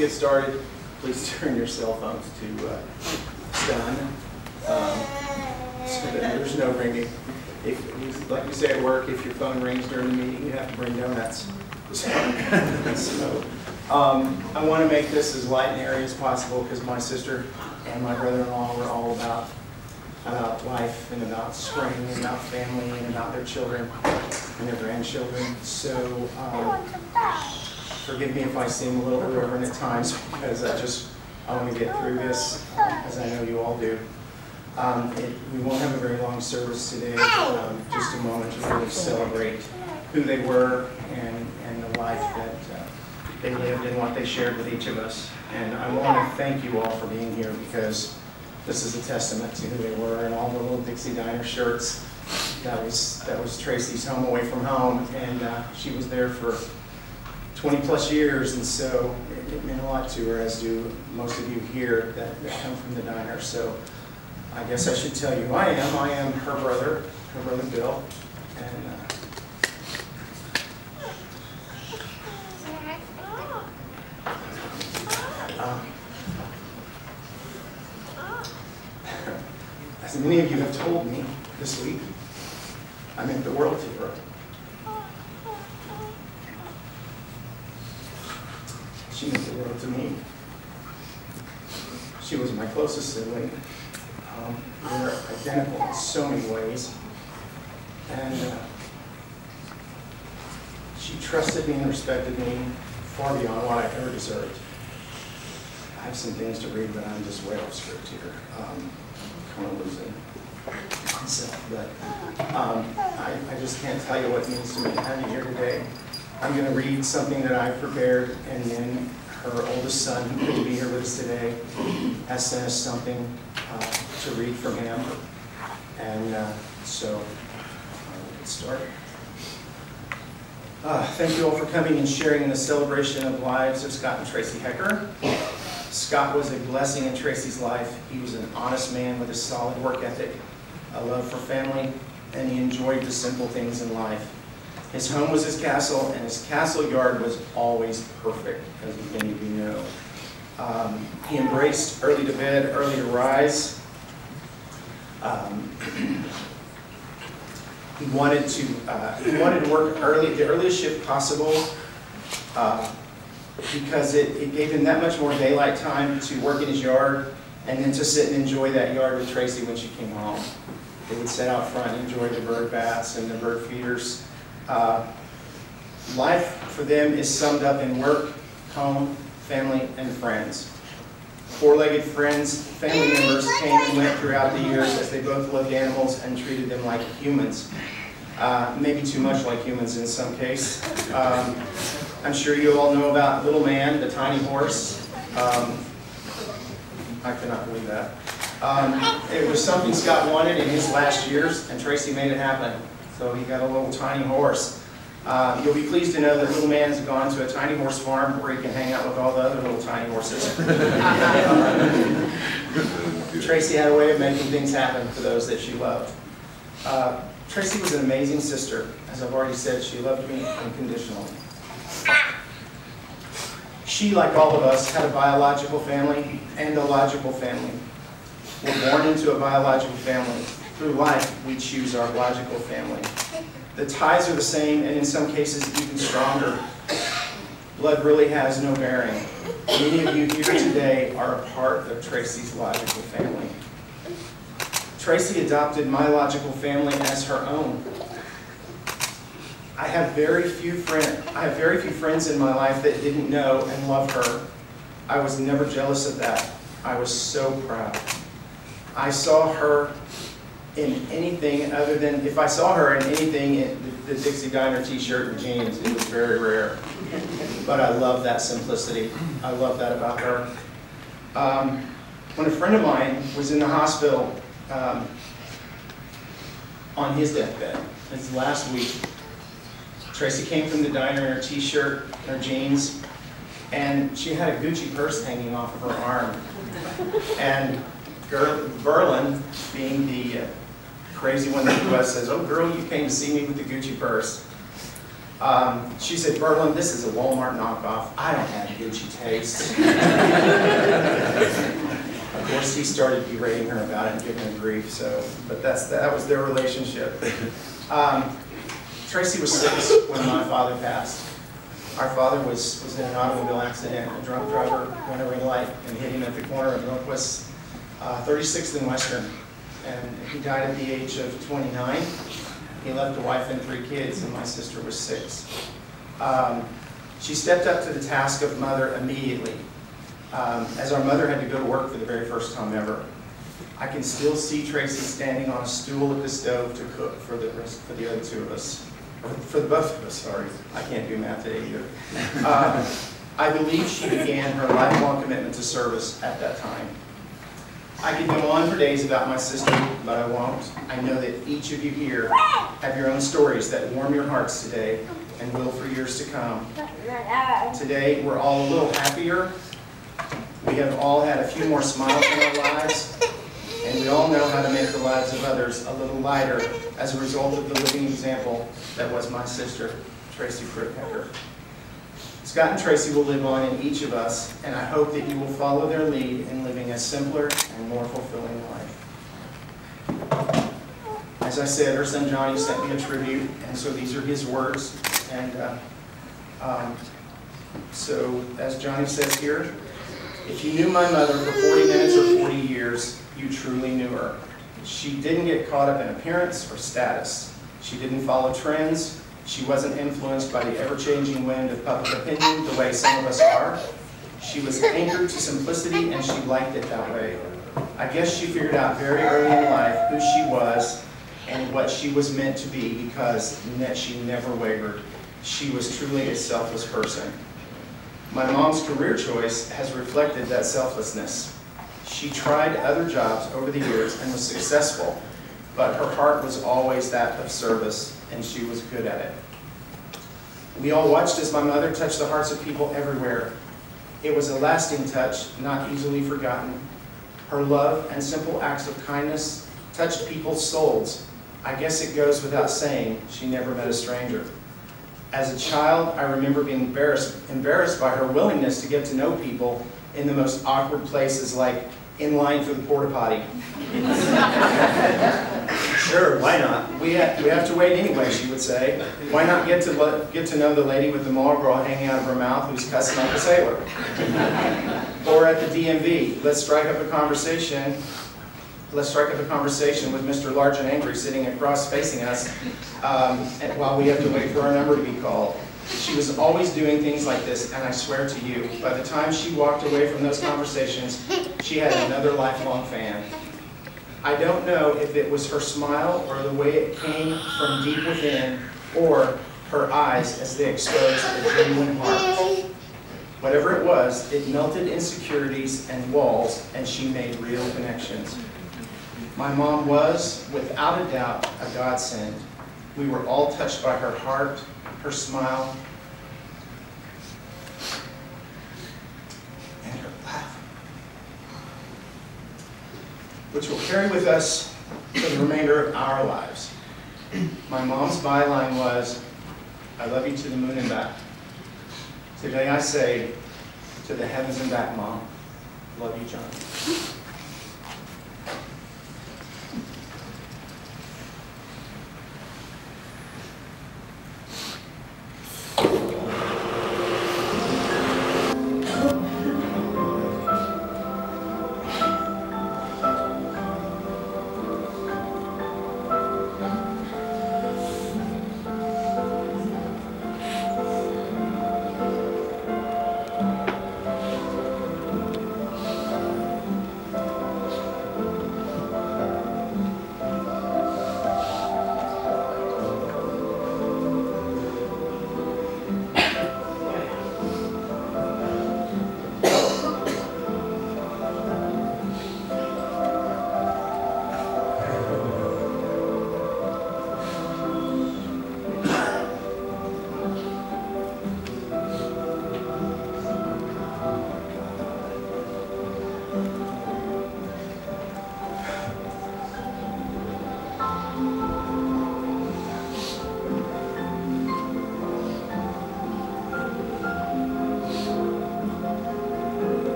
get started, please turn your cell phones to stun, so that there's no ringing. If, like you say at work, if your phone rings during the meeting, you have to bring donuts. So, I want to make this as light and airy as possible because my sister and my brother-in-law were all about life and about spring and about family and about their children and their grandchildren. So forgive me if I seem a little irreverent at times because I want to get through this, as I know you all do. We won't have a very long service today, just a moment to really celebrate who they were and the life that they lived and what they shared with each of us. And I want to thank you all for being here because this is a testament to who they were, and all the little Dixie Diner shirts. That was Tracey's home away from home, and she was there for 20 plus years, and so it meant a lot to her, as do most of you here that come from the diner. So I guess I should tell you who I am. I am her brother Bill, and as many of you have told me this week, I meant the world to her. She meant the world to me. She was my closest sibling. We were identical in so many ways. And she trusted me and respected me far beyond what I ever deserved. I have some things to read, but I'm just way off script here. Kind of losing myself. But I just can't tell you what it means to me to have you here today. I'm going to read something that I've prepared, and then her oldest son, who couldn't be here with us today, has sent us something to read from him. And so we'll get started. Thank you all for coming and sharing in the celebration of lives of Scott and Tracey Hecker. Scott was a blessing in Tracey's life. He was an honest man with a solid work ethic, a love for family, and he enjoyed the simple things in life. His home was his castle, and his castle yard was always perfect, as many of you know. He embraced early to bed, early to rise. He wanted to work early, the earliest shift possible, because it gave him that much more daylight time to work in his yard, and then to sit and enjoy that yard with Tracey when she came home. They would sit out front and enjoy the bird baths and the bird feeders. Life for them is summed up in work, home, family, and friends. Four-legged friends, family members came and went throughout the years as they both loved animals and treated them like humans. Maybe too much like humans in some case. I'm sure you all know about Little Man, the tiny horse. I cannot believe that. It was something Scott wanted in his last years, and Tracey made it happen. So he got a little tiny horse. You'll be pleased to know that Little Man's gone to a tiny horse farm where he can hang out with all the other little tiny horses. Tracey had a way of making things happen for those that she loved. Tracey was an amazing sister. As I've already said, she loved me unconditionally. She, like all of us, had a biological family and a logical family. We're born into a biological family. Through life, we choose our logical family. The ties are the same, and in some cases, even stronger. Blood really has no bearing. Many of you here today are a part of Tracey's logical family. Tracey adopted my logical family as her own. I have very few friends in my life that didn't know and love her. I was never jealous of that. I was so proud. I saw her in anything other than, if I saw her in anything in the Dixie Diner t-shirt and jeans, it was very rare. But I love that simplicity. I love that about her. When a friend of mine was in the hospital on his deathbed, his last week, Tracey came from the diner in her t-shirt, her jeans, and she had a Gucci purse hanging off of her arm. And Berlin, being the crazy one that he was, says, "Oh girl, you came to see me with the Gucci purse." She said, "Berlin, this is a Walmart knockoff. I don't have Gucci taste." Of course, he started berating her about it and giving her grief. But that was their relationship. Tracey was 6 when my father passed. Our father was in an automobile accident. A drunk driver went a red light and hit him at the corner of Northwest 36th and Western. And he died at the age of 29. He left a wife and 3 kids, and my sister was 6. She stepped up to the task of mother immediately, as our mother had to go to work for the very first time ever. I can still see Tracey standing on a stool at the stove to cook for the other 2 of us. Or for the both of us, sorry. I can't do math today either. I believe she began her lifelong commitment to service at that time. I could go on for days about my sister, but I won't. I know that each of you here have your own stories that warm your hearts today and will for years to come. Today, we're all a little happier. We have all had a few more smiles in our lives, and we all know how to make the lives of others a little lighter as a result of the living example that was my sister, Tracey Pruitt-Pecker. Scott and Tracey will live on in each of us, and I hope that you will follow their lead in living a simpler and more fulfilling life. As I said, her son Johnny sent me a tribute, and so these are his words. And so, as Johnny says here, if you knew my mother for 40 minutes or 40 years, you truly knew her. She didn't get caught up in appearance or status. She didn't follow trends. She wasn't influenced by the ever-changing wind of public opinion the way some of us are. She was anchored to simplicity, and she liked it that way. I guess she figured out very early in life who she was and what she was meant to be, because she never wavered. She was truly a selfless person. My mom's career choice has reflected that selflessness. She tried other jobs over the years and was successful, but her heart was always that of service, and she was good at it. We all watched as my mother touched the hearts of people everywhere. It was a lasting touch, not easily forgotten. Her love and simple acts of kindness touched people's souls. I guess it goes without saying, she never met a stranger. As a child, I remember being embarrassed by her willingness to get to know people in the most awkward places, like in line for the porta potty. Sure, why not? We have to wait anyway, she would say. Why not get to know the lady with the Marlboro hanging out of her mouth who's cussing like a sailor? Or at the DMV, let's strike up a conversation with Mr. Large and Angry sitting across facing us while we have to wait for our number to be called. She was always doing things like this, and I swear to you, by the time she walked away from those conversations, she had another lifelong fan. I don't know if it was her smile or the way it came from deep within, or her eyes as they exposed a genuine heart. Whatever it was, it melted insecurities and walls, and she made real connections. My mom was, without a doubt, a godsend. We were all touched by her heart, her smile, and her laugh, which will carry with us for the remainder of our lives. My mom's byline was, "I love you to the moon and back." Today I say, to the heavens and back, Mom, love you, John.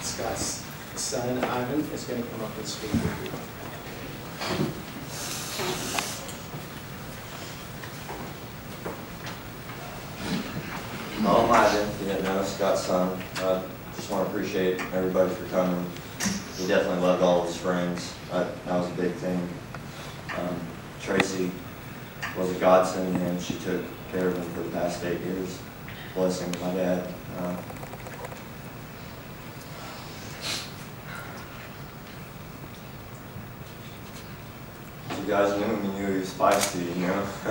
Scott's son, Ivan, is going to come up and speak with you. I'm Ivan, if you didn't know, Scott's son. Just want to appreciate everybody for coming. He definitely loved all of his friends. That was a big thing. Tracey was a godsend, and she took care of him for the past 8 years. Blessing my dad. You guys knew him, you knew he was feisty, you know? I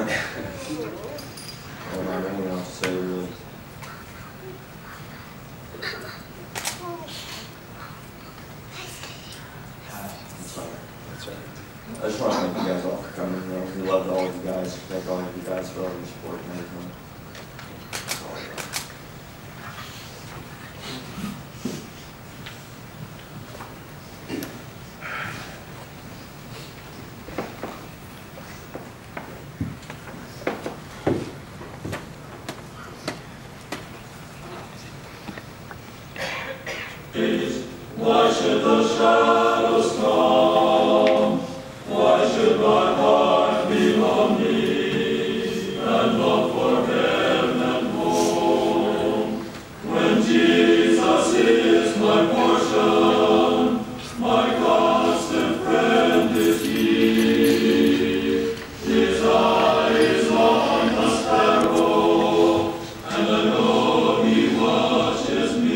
don't have anything else to say, really. That's right. I just want to thank you guys all for coming. You know, we loved all of you guys. Thank all of you guys for all your support and everything. That's all I got. Why should the shadows come? Why should my heart be lonely and long for heaven and home? When Jesus is my portion, my constant friend is He. His eye is on the sparrow, and I know He watches me.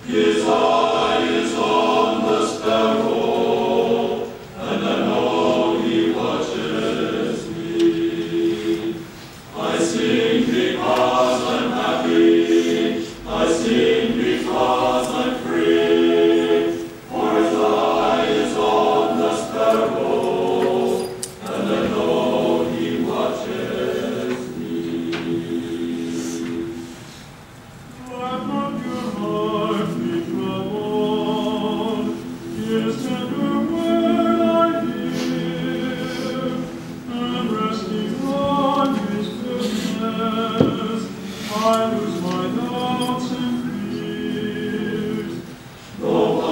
His eye is on the sparrow, and I know He watches me. I sing because I'm happy, I sing because I'm free, for His eye is on the sparrow, and I know He watches me. Let not your heart be troubled. His tender word I hear, and resting on His goodness, I lose my doubts and fears. Though I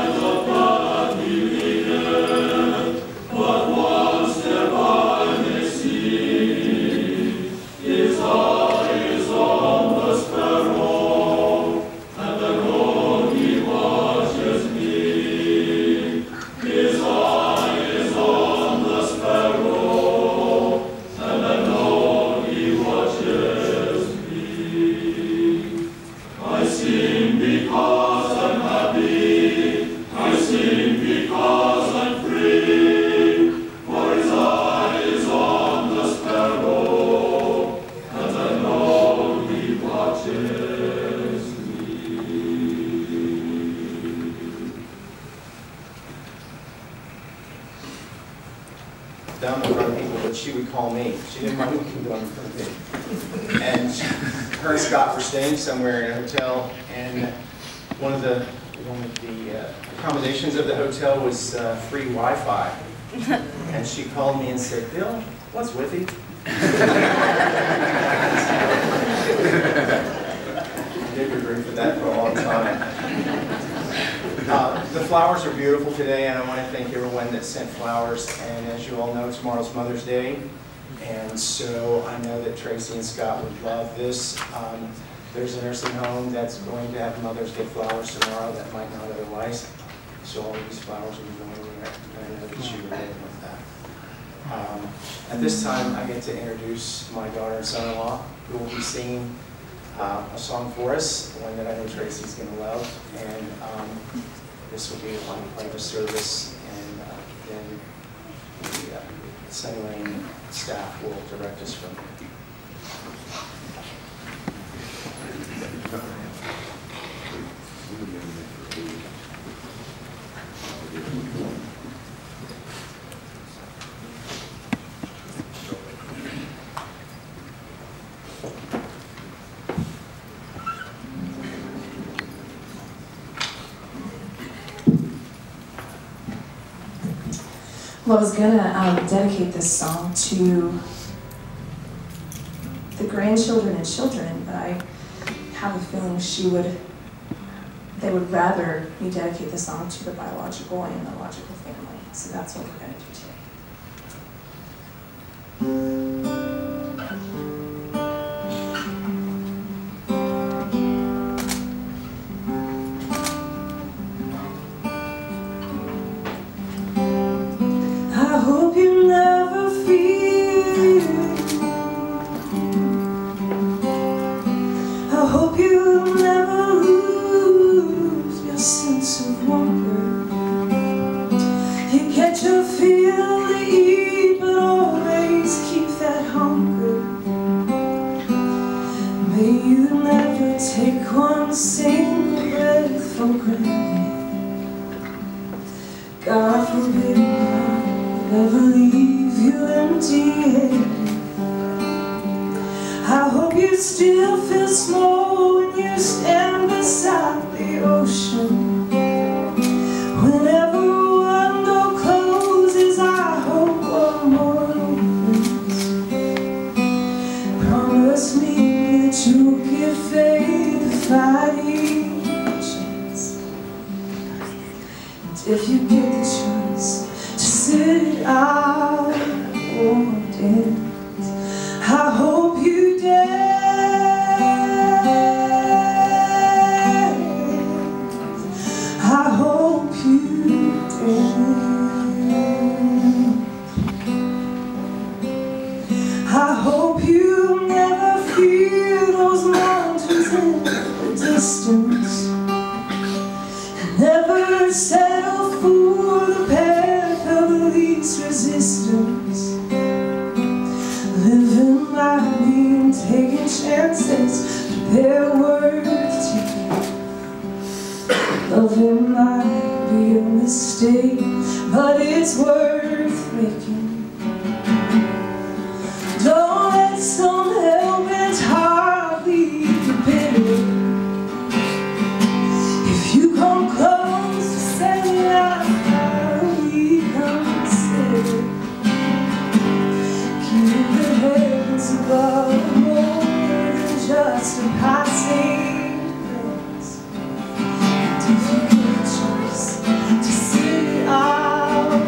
the blood believe, but one step I may see. His eye is on the sparrow, and I know He watches me. His eye is on the sparrow, and I know He watches me. I sing because I'm happy, I sing because I'm free, for His eye is on the sparrow, and I know He watches me. Down in front of people, but she would call me. She didn't mind looking down in front of me. And her and Scott were staying somewhere in a hotel, and one of the accommodations of the hotel was free Wi-Fi. And she called me and said, "Bill, what's with you?" I did agree for that for a long time. The flowers are beautiful today, and I want to thank everyone that sent flowers. And as you all know, tomorrow's Mother's Day. And so I know that Tracey and Scott would love this. There's a nursing home that's going to have mothers get flowers tomorrow that might not otherwise. So all of these flowers will be going there. I know that you would with that. At this time, I get to introduce my daughter and son-in-law, who will be singing a song for us, one that I know Tracey's going to love. And this will be on part of the service, and then the Sunny Lane staff will direct us from there. Well, I was going to dedicate this song to the grandchildren and children, but I have a feeling they would rather me dedicate this song to the biological and the logical family. So that's what we're going to do today. I hope you never feel, I hope you never lose your sense of wonder. You get your fill to eat, but always keep that hunger. May you never take one single breath for granted. God forbid never leave you empty-handed. I hope you still feel small when you stand beside the ocean. Whenever one door closes, I hope one more opens. Promise me that you'll give faith a fighting chance. And if you get the chance to sit it out or dance, I hope you dance. I hope you dance. I hope you never feel those mountains in the distance. Never settle for the path of the least resistance. Living might mean taking chances, but they're worth taking. Loving might be a mistake, but it's worth making. Don't let some hell-bent heart leave you bitter. If you come close to setting out, we consider. Keep the heavens above more than just a passing glance. And if you get a choice to sit it out,